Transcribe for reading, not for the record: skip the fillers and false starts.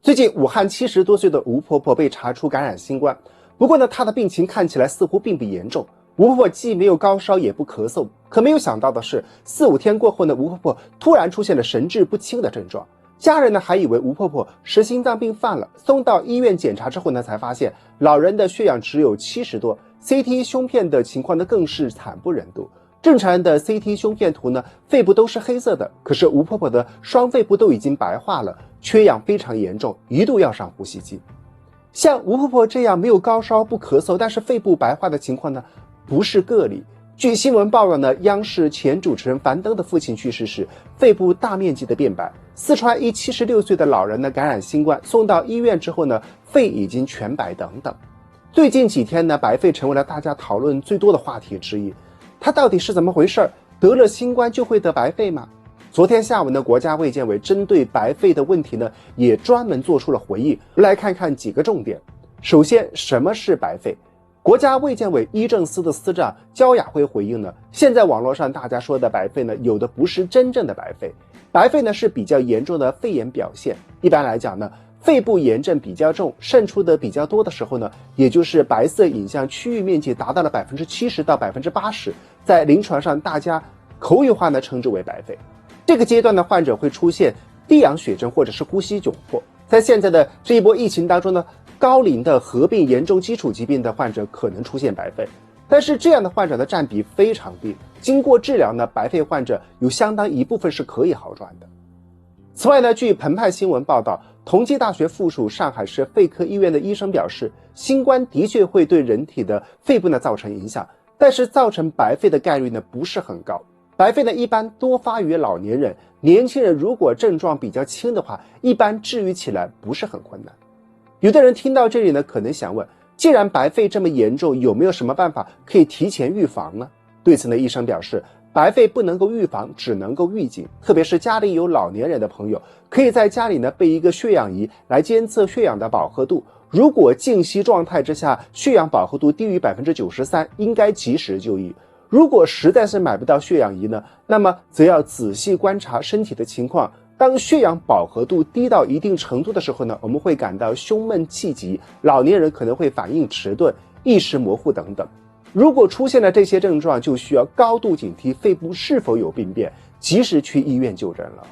最近武汉70多岁的吴婆婆被查出感染新冠，不过呢，她的病情看起来似乎并不严重。吴婆婆既没有高烧也不咳嗽，可没有想到的是，4、5天过后呢，吴婆婆突然出现了神志不清的症状。家人呢还以为吴婆婆是心脏病犯了，送到医院检查之后呢，才发现老人的血氧只有70多 ，CT 胸片的情况呢更是惨不忍睹。正常人的 CT 胸片图呢，肺部都是黑色的，可是吴婆婆的双肺部都已经白化了，缺氧非常严重，一度要上呼吸机。像吴婆婆这样没有高烧不咳嗽，但是肺部白化的情况呢，不是个例。据新闻报道呢，央视前主持人樊登的父亲去世时，肺部大面积的变白。四川一76岁的老人呢感染新冠，送到医院之后呢，肺已经全白等等。最近几天呢，白肺成为了大家讨论最多的话题之一。它到底是怎么回事？得了新冠就会得白肺吗？昨天下午呢，国家卫健委针对白肺的问题呢，也专门做出了回应。来看看几个重点。首先，什么是白肺？国家卫健委医政司的司长焦雅辉回应呢，现在网络上大家说的白肺呢，有的不是真正的白肺。白肺呢是比较严重的肺炎表现。一般来讲呢，肺部炎症比较重，渗出的比较多的时候呢，也就是白色影像区域面积达到了70%到80%，在临床上大家口语化呢称之为白肺。这个阶段的患者会出现低氧血症或者是呼吸窘迫。在现在的这一波疫情当中呢，高龄的合并严重基础疾病的患者可能出现白肺，但是这样的患者的占比非常低，经过治疗呢，白肺患者有相当一部分是可以好转的。此外呢，据澎湃新闻报道，同济大学附属上海市肺科医院的医生表示，新冠的确会对人体的肺部呢造成影响，但是造成白肺的概率呢不是很高。白肺呢一般多发于老年人，年轻人如果症状比较轻的话，一般治愈起来不是很困难。有的人听到这里呢，可能想问，既然白肺这么严重，有没有什么办法可以提前预防呢？对此呢，医生表示，白肺不能够预防，只能够预警。特别是家里有老年人的朋友，可以在家里呢备一个血氧仪来监测血氧的饱和度。如果静息状态之下，血氧饱和度低于93%，应该及时就医。如果实在是买不到血氧仪呢，那么则要仔细观察身体的情况。当血氧饱和度低到一定程度的时候呢，我们会感到胸闷气急，老年人可能会反应迟钝、意识模糊等等。如果出现了这些症状，就需要高度警惕肺部是否有病变，及时去医院就诊了。